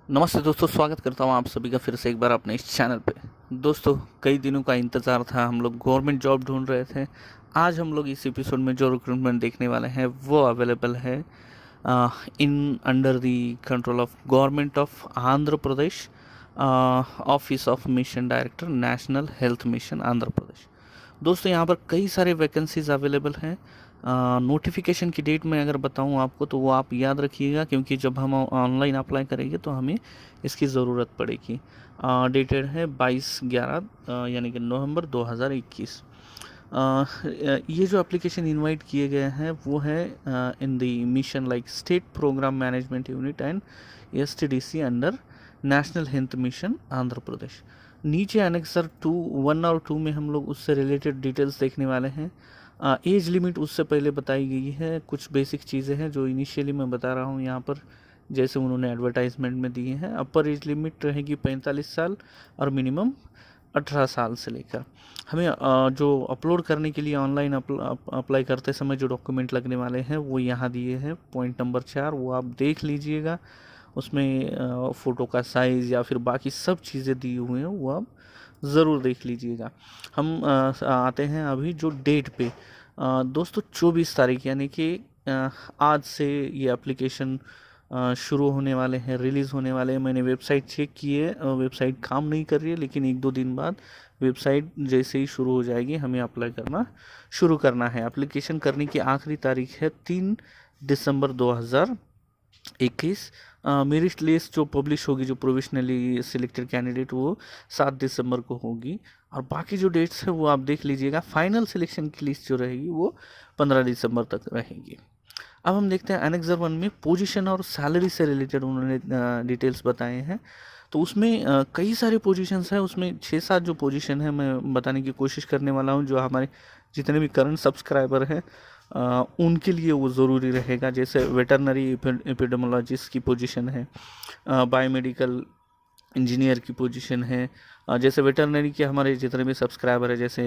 नमस्ते दोस्तों, स्वागत करता हूँ आप सभी का फिर से एक बार अपने इस चैनल पे। दोस्तों, कई दिनों का इंतज़ार था, हम लोग गवर्नमेंट जॉब ढूंढ रहे थे। आज हम लोग इस एपिसोड में जो रिक्रूटमेंट देखने वाले हैं वो अवेलेबल है in under the control of government of Andhra Pradesh, office of mission director, national health mission Andhra Pradesh. दोस्तों, यहाँ पर कई सारे वैकेंसीज अवेलेबल हैं। नोटिफिकेशन की डेट में अगर बताऊँ आपको तो वो आप याद रखिएगा, क्योंकि जब हम ऑनलाइन अप्लाई करेंगे तो हमें इसकी ज़रूरत पड़ेगी। डेटेड है 22/11 यानी कि नवंबर 2021। ये जो एप्लीकेशन इनवाइट किए गए हैं वो है in the mission like state programme management unit and STDC under national health mission Andhra Pradesh. नीचे अनेक्सर 1 और 2 में हम लोग उससे रिलेटेड डिटेल्स देखने वाले हैं। एज लिमिट उससे पहले बताई गई है। कुछ बेसिक चीज़ें हैं जो इनिशियली मैं बता रहा हूँ यहाँ पर, जैसे उन्होंने एडवर्टाइजमेंट में दिए हैं। अपर एज लिमिट रहेगी 45 साल और मिनिमम 18 साल से लेकर। हमें जो अपलोड करने के लिए ऑनलाइन अप्लाई करते समय जो डॉक्यूमेंट लगने वाले हैं वो यहाँ दिए हैं। पॉइंट नंबर 4 वो आप देख लीजिएगा। उसमें फ़ोटो का साइज़ या फिर बाकी सब चीज़ें दी हुई हैं, वो आप ज़रूर देख लीजिएगा। हम आते हैं अभी जो डेट पे। दोस्तों, 24 तारीख यानी कि आज से ये एप्लीकेशन शुरू होने वाले हैं, रिलीज़ होने वाले हैं। मैंने वेबसाइट चेक की है, वेबसाइट काम नहीं कर रही है, लेकिन 1-2 दिन बाद वेबसाइट जैसे ही शुरू हो जाएगी हमें अप्लाई करना शुरू करना है। एप्लीकेशन करने की आखिरी तारीख है 3 दिसंबर 2021। मेरिट लिस्ट जो पब्लिश होगी, जो प्रोविजनली सिलेक्टेड कैंडिडेट, वो 7 दिसंबर को होगी। और बाकी जो डेट्स है वो आप देख लीजिएगा। फाइनल सिलेक्शन की लिस्ट जो रहेगी वो 15 दिसंबर तक रहेगी। अब हम देखते हैं एनेक्सर 1 में पोजीशन और सैलरी से रिलेटेड उन्होंने डिटेल्स बताए हैं। तो उसमें कई सारे पोजीशंस हैं। उसमें 6-7 जो पोजीशन है मैं बताने की कोशिश करने वाला हूँ, जो हमारे जितने भी करंट सब्सक्राइबर हैं उनके लिए वो ज़रूरी रहेगा। जैसे वेटरनरी एपिडेमोलॉजिस्ट की पोजीशन है, बायोमेडिकल इंजीनियर की पोजीशन है। जैसे वेटरनरी के हमारे जितने भी सब्सक्राइबर है, जैसे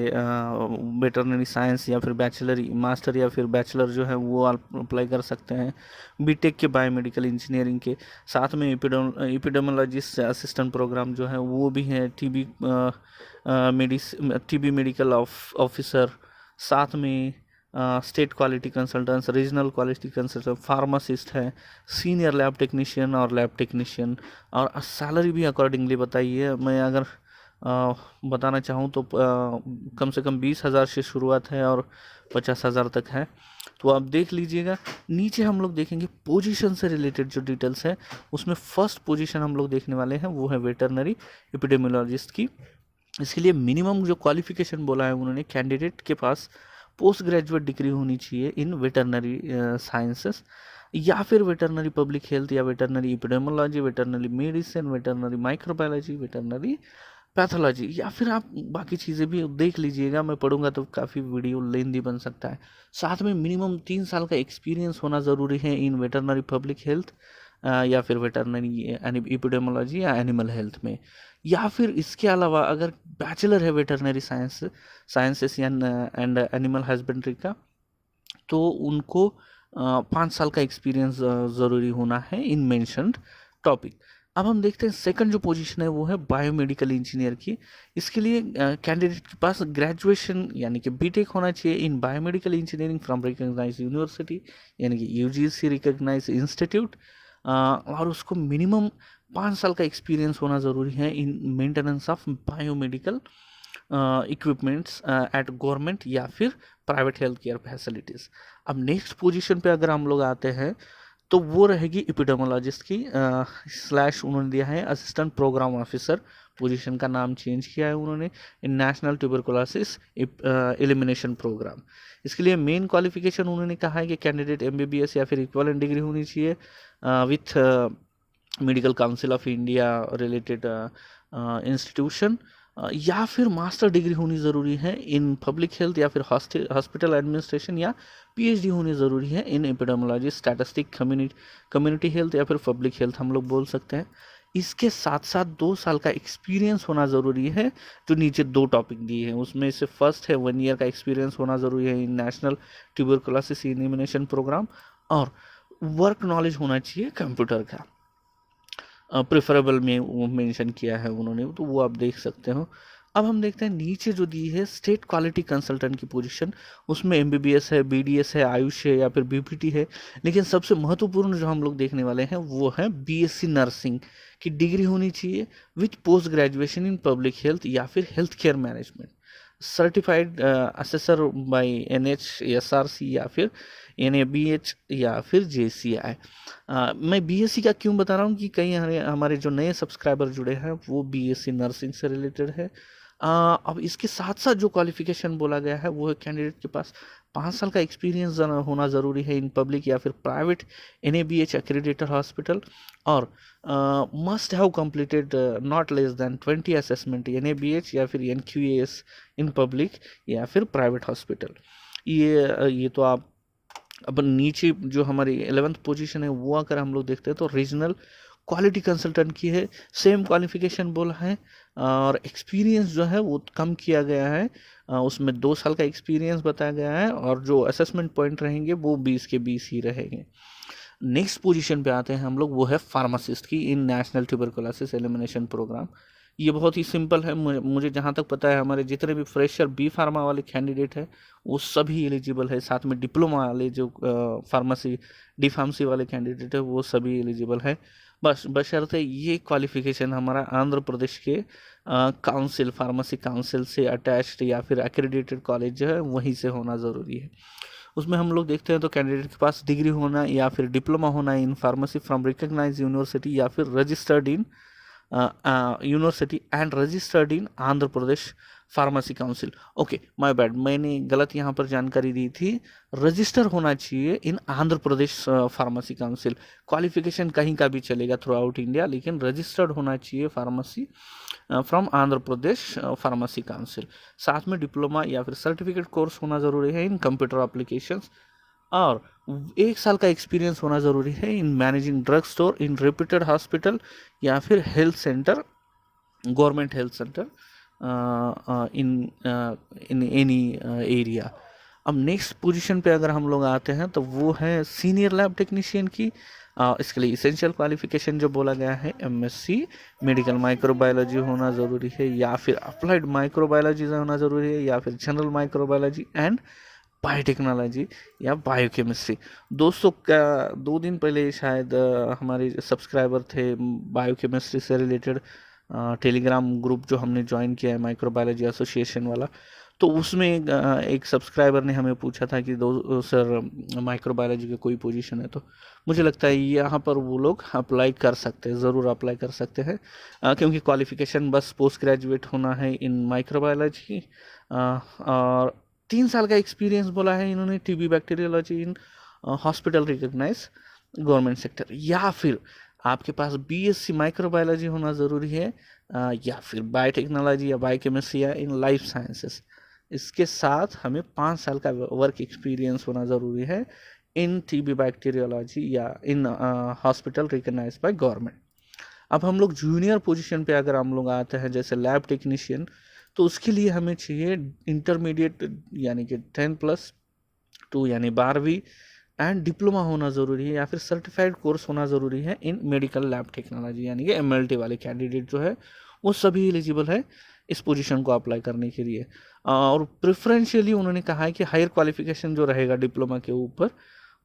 वेटरनरी साइंस या फिर बैचलर मास्टर या फिर बैचलर जो है वो आप अप्लाई कर सकते हैं। बीटेक के बायोमेडिकल इंजीनियरिंग के साथ में एपिडेमोलॉजिस्ट असिस्टेंट प्रोग्राम जो है वो भी है। टीबी मेडिकल ऑफिसर, साथ में state quality consultants, regional quality consultant, pharmacist है, सीनियर लैब टेक्नीशियन और लैब टेक्नीशियन। और सैलरी भी अकॉर्डिंगली बताई है। मैं अगर बताना चाहूँ तो कम से कम 20,000 से शुरुआत है और 50,000 तक है। तो आप देख लीजिएगा। नीचे हम लोग देखेंगे पोजीशन से रिलेटेड जो डिटेल्स है, उसमें फर्स्ट पोजीशन हम लोग देखने वाले हैं वो है वेटरनरी एपिडेमियोलॉजिस्ट की। इसके लिए मिनिमम जो क्वालिफिकेशन बोला है उन्होंने, कैंडिडेट के पास पोस्ट ग्रेजुएट डिग्री होनी चाहिए इन वेटरनरी साइंसेस, या फिर वेटरनरी पब्लिक हेल्थ, या veterinary epidemiology, veterinary medicine, veterinary microbiology, veterinary pathology, या फिर आप बाकी चीज़ें भी देख लीजिएगा। मैं पढ़ूंगा तो काफ़ी वीडियो लेंदी बन सकता है। साथ में मिनिमम 3 साल का एक्सपीरियंस होना ज़रूरी है इन वेटरनरी पब्लिक हेल्थ, या फिर वेटरनरी एपिडेमोलॉजी या एनिमल हेल्थ में। या फिर इसके अलावा अगर बैचलर है वेटरनरी साइंसेस या एंड एनिमल हस्बेंड्री का, तो उनको 5 साल का एक्सपीरियंस ज़रूरी होना है इन मेंशन्ड टॉपिक। अब हम देखते हैं सेकंड जो पोजीशन है वो है बायोमेडिकल इंजीनियर की। इसके लिए कैंडिडेट के पास ग्रेजुएशन यानी कि बीटेक होना चाहिए in biomedical engineering from recognised university, यानी कि यूजीसी रिकॉग्नाइज्ड इंस्टीट्यूट। और उसको मिनिमम 5 साल का एक्सपीरियंस होना ज़रूरी है in maintenance of biomedical equipments eight government या फिर प्राइवेट हेल्थ केयर फैसिलिटीज़। अब नेक्स्ट पोजीशन पे अगर हम लोग आते हैं तो वो रहेगी एपिडेमोलॉजिस्ट की, स्लैश उन्होंने दिया है असिस्टेंट प्रोग्राम ऑफिसर। पोजीशन का नाम चेंज किया है उन्होंने इन नेशनल ट्यूबरकुलोसिस एलिमिनेशन प्रोग्राम। इसके लिए मेन क्वालिफिकेशन उन्होंने कहा है कि कैंडिडेट एमबीबीएस या फिर इक्विवेलेंट डिग्री होनी चाहिए with medical council of India related institution, या फिर मास्टर डिग्री होनी ज़रूरी है इन पब्लिक हेल्थ या फिर हॉस्पिटल एडमिनिस्ट्रेशन, या पीएचडी होनी ज़रूरी है इन एपिडेमोलॉजी, स्टैटिस्टिक, कम्युनिटी हेल्थ या फिर पब्लिक हेल्थ हम लोग बोल सकते हैं। इसके साथ साथ 2 साल का एक्सपीरियंस होना ज़रूरी है। जो नीचे 2 टॉपिक दिए हैं उसमें से फर्स्ट है 1 ईयर का एक्सपीरियंस होना ज़रूरी है इन नेशनल ट्यूबरकुलोसिस एलिमिनेशन प्रोग्राम, और वर्क नॉलेज होना चाहिए कंप्यूटर का। प्रेफरेबल में वो मेंशन किया है उन्होंने, तो वो आप देख सकते हो। अब हम देखते हैं नीचे जो दी है स्टेट क्वालिटी कंसल्टेंट की पोजीशन, उसमें एमबीबीएस है, बीडीएस है, आयुष है या फिर बीपीटी है। लेकिन सबसे महत्वपूर्ण जो हम लोग देखने वाले हैं वो है बीएससी नर्सिंग की डिग्री होनी चाहिए with post graduation in public health या फिर health care management, certified assessor by NHSRC या फिर एनएबीएच या फिर जेसीआई। मैं बीएससी का क्यों बता रहा हूँ कि कई हमारे जो नए सब्सक्राइबर जुड़े हैं वो बीएससी नर्सिंग से रिलेटेड है। अब इसके साथ साथ जो क्वालिफिकेशन बोला गया है वो है कैंडिडेट के पास 5 साल का एक्सपीरियंस होना ज़रूरी है इन पब्लिक या फिर प्राइवेट एनएबीएच एक्रेडिटेड हॉस्पिटल, और must have completed not less than 20 assessment NABH या फिर एनक्यूएएस इन पब्लिक या फिर प्राइवेट हॉस्पिटल। ये तो आप अब नीचे जो हमारी 11th पोजीशन है वो अगर हम लोग देखते हैं तो रीजनल क्वालिटी कंसल्टेंट की है, सेम क्वालिफिकेशन बोला है और एक्सपीरियंस जो है वो कम किया गया है, उसमें 2 साल का एक्सपीरियंस बताया गया है और जो असेसमेंट पॉइंट रहेंगे वो 20 के 20 ही रहेंगे। नेक्स्ट पोजीशन पे आते हैं हम लोग, वो है फार्मासिस्ट की इन नेशनल ट्यूबरकुलोसिस एलिमिनेशन प्रोग्राम। ये बहुत ही सिंपल है, मुझे जहाँ तक पता है हमारे जितने भी फ्रेशर बी फार्मा वाले कैंडिडेट हैं वो सभी एलिजिबल है, साथ में डिप्लोमा वाले जो फार्मेसी डी फार्मेसी वाले कैंडिडेट है वो सभी एलिजिबल है। बस बशर्ते ये क्वालिफिकेशन हमारा आंध्र प्रदेश के काउंसिल फार्मेसी काउंसिल से अटैच्ड या फिर एक्रेडिटेड कॉलेज जो है वहीं से होना ज़रूरी है। उसमें हम लोग देखते हैं तो कैंडिडेट के पास डिग्री होना या फिर डिप्लोमा होना in pharmacy from recognise university या फिर registered in university and registered in Andhra Pradesh pharmacy council. Okay my bad, मैंने गलत यहाँ पर जानकारी दी थी, रजिस्टर होना चाहिए इन Andhra Pradesh pharmacy council. Qualification कहीं का भी चलेगा थ्रू आउट इंडिया, लेकिन रजिस्टर्ड होना चाहिए pharmacy from Andhra Pradesh pharmacy council. साथ में डिप्लोमा या फिर सर्टिफिकेट कोर्स होना ज़रूरी है इन कंप्यूटर एप्लीकेशंस, और 1 साल का एक्सपीरियंस होना ज़रूरी है in managing drug store in reputed hospital या फिर health centre, government health centre in any area. अब नेक्स्ट पोजीशन पे अगर हम लोग आते हैं तो वो है सीनियर लैब टेक्नीशियन की। इसके लिए इसेंशियल क्वालिफिकेशन जो बोला गया है एमएससी मेडिकल माइक्रोबायोलॉजी होना ज़रूरी है या फिर अप्लाइड माइक्रोबायोलॉजी होना ज़रूरी है या फिर जनरल माइक्रोबायोलॉजी एंड बायोटेक्नोलॉजी या बायोकेमिस्ट्री। दोस्तों का 2 दिन पहले शायद हमारे सब्सक्राइबर थे बायोकेमिस्ट्री से रिलेटेड टेलीग्राम ग्रुप जो हमने ज्वाइन किया है माइक्रोबायोलॉजी एसोसिएशन वाला, तो उसमें एक सब्सक्राइबर ने हमें पूछा था कि दो सर माइक्रोबायोलॉजी का कोई पोजीशन है, तो मुझे लगता है यहाँ पर वो लोग अप्लाई कर सकते हैं, ज़रूर अप्लाई कर सकते हैं क्योंकि क्वालिफिकेशन बस पोस्ट ग्रेजुएट होना है इन माइक्रोबायोलॉजी और 3 साल का एक्सपीरियंस बोला है इन्होंने TB bacteriology in hospital recognise government sector, या फिर आपके पास बीएससी माइक्रोबायोलॉजी होना ज़रूरी है या फिर बायोटेक्नोलॉजी या बायोकेमिस्ट्री या इन लाइफ साइंसेस। इसके साथ हमें 5 साल का वर्क एक्सपीरियंस होना ज़रूरी है इन टीबी बैक्टीरियोलॉजी या in hospital recognise by government. अब हम लोग जूनियर पोजीशन पे अगर हम लोग आते हैं जैसे लैब टेक्नीशियन, तो उसके लिए हमें चाहिए इंटरमीडिएट यानी कि 10+2 यानी 12वीं एंड डिप्लोमा होना ज़रूरी है या फिर सर्टिफाइड कोर्स होना ज़रूरी है इन मेडिकल लैब टेक्नोलॉजी, यानी कि एमएलटी वाले कैंडिडेट जो है वो सभी एलिजिबल है इस पोजीशन को अप्लाई करने के लिए। और प्रेफरेंशियली उन्होंने कहा है कि हायर क्वालिफिकेशन जो रहेगा डिप्लोमा के ऊपर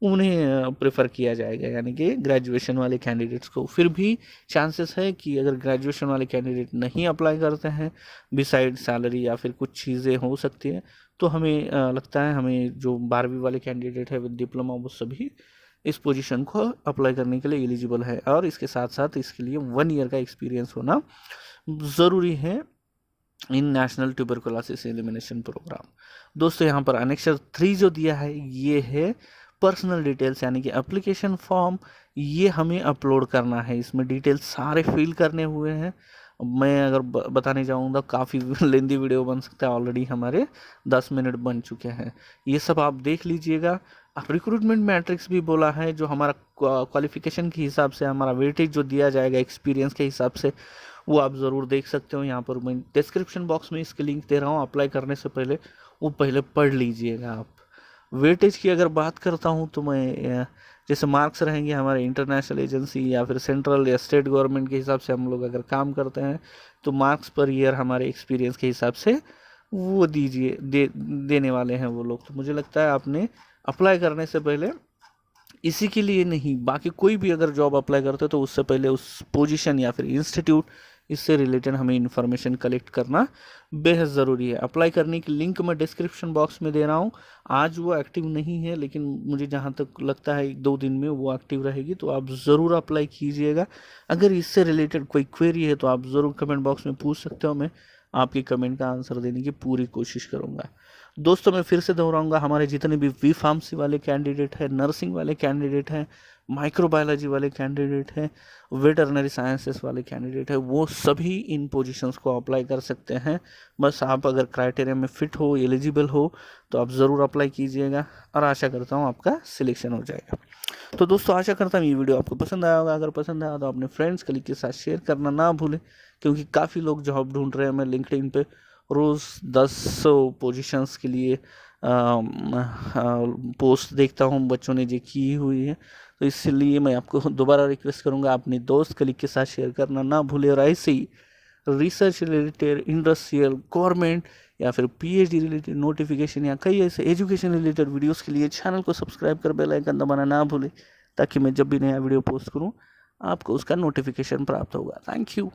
उन्हें प्रेफर किया जाएगा, यानी कि ग्रेजुएशन वाले कैंडिडेट्स को। फिर भी चांसेस है कि अगर ग्रेजुएशन वाले कैंडिडेट नहीं अप्लाई करते हैं, बिसाइड सैलरी या फिर कुछ चीज़ें हो सकती हैं, तो हमें लगता है हमें जो 12वीं वाले कैंडिडेट है विद डिप्लोमा वो सभी इस पोजीशन को अप्लाई करने के लिए एलिजिबल है, और इसके साथ साथ इसके लिए 1 ईयर का एक्सपीरियंस होना ज़रूरी है इन नेशनल ट्यूबरकुलोसिस एलिमिनेशन प्रोग्राम। दोस्तों यहाँ पर अनेक्सर 3 जो दिया है ये है पर्सनल डिटेल्स, यानी कि एप्लीकेशन फॉर्म ये हमें अपलोड करना है, इसमें डिटेल्स सारे फिल करने हुए हैं। मैं अगर बताने जाऊँगा काफ़ी लेंदी वीडियो बन सकता है, ऑलरेडी हमारे 10 मिनट बन चुके हैं, ये सब आप देख लीजिएगा। रिक्रूटमेंट मैट्रिक्स भी बोला है, जो हमारा क्वालिफिकेशन के हिसाब से हमारा वेटेज जो दिया जाएगा एक्सपीरियंस के हिसाब से, वो आप ज़रूर देख सकते हो। यहाँ पर मैं डिस्क्रिप्शन बॉक्स में इसके लिंक दे रहा हूँ, अप्लाई करने से पहले वो पहले पढ़ लीजिएगा आप। वेटेज की अगर बात करता हूँ तो मैं जैसे मार्क्स रहेंगे हमारे इंटरनेशनल एजेंसी या फिर सेंट्रल या स्टेट गवर्नमेंट के हिसाब से हम लोग अगर काम करते हैं तो मार्क्स पर ईयर हमारे एक्सपीरियंस के हिसाब से वो देने वाले हैं वो लोग। तो मुझे लगता है आपने अप्लाई करने से पहले इसी के लिए नहीं, बाकी कोई भी अगर जॉब अप्लाई करते हो तो उससे पहले उस पोजीशन या फिर इंस्टीट्यूट इससे रिलेटेड हमें इन्फॉर्मेशन कलेक्ट करना बेहद ज़रूरी है। अप्लाई करने की लिंक मैं डिस्क्रिप्शन बॉक्स में दे रहा हूँ। आज वो एक्टिव नहीं है लेकिन मुझे जहाँ तक लगता है 1-2 दिन में वो एक्टिव रहेगी, तो आप ज़रूर अप्लाई कीजिएगा। अगर इससे रिलेटेड कोई क्वेरी है तो आप ज़रूर कमेंट बॉक्स में पूछ सकते हो, मैं आपकी कमेंट का आंसर देने की पूरी कोशिश करूँगा। दोस्तों मैं फिर से दोहराऊंगा, हमारे जितने भी बी फार्मेसी वाले कैंडिडेट हैं, नर्सिंग वाले कैंडिडेट हैं, माइक्रोबायोलॉजी वाले कैंडिडेट हैं, वेटरनरी साइंसेस वाले कैंडिडेट हैं, वो सभी इन पोजीशंस को अप्लाई कर सकते हैं। बस आप अगर क्राइटेरिया में फिट हो, एलिजिबल हो तो आप ज़रूर अप्लाई कीजिएगा और आशा करता हूँ आपका सिलेक्शन हो जाएगा। तो दोस्तों आशा करता हूँ ये वीडियो आपको पसंद आया होगा। अगर पसंद आया तो अपने फ्रेंड्स कलीग के साथ शेयर करना ना भूलें, क्योंकि काफ़ी लोग जॉब ढूंढ रहे हैं। मैं लिंक्डइन पे रोज़ 10 पोजीशंस के लिए पोस्ट देखता हूँ, बच्चों ने जो की हुई है। तो इसलिए मैं आपको दोबारा रिक्वेस्ट करूँगा, अपने दोस्त कलीग के साथ शेयर करना ना भूलें। और ऐसे ही रिसर्च रिलेटेड, इंडस्ट्रियल, गवर्नमेंट या फिर पीएचडी रिलेटेड नोटिफिकेशन या कई ऐसे एजुकेशन रिलेटेड वीडियोस के लिए चैनल को सब्सक्राइब कर बेल आइकन दबाना ना भूलें, ताकि मैं जब भी नया वीडियो पोस्ट करूँ आपको उसका नोटिफिकेशन प्राप्त होगा। Thank you.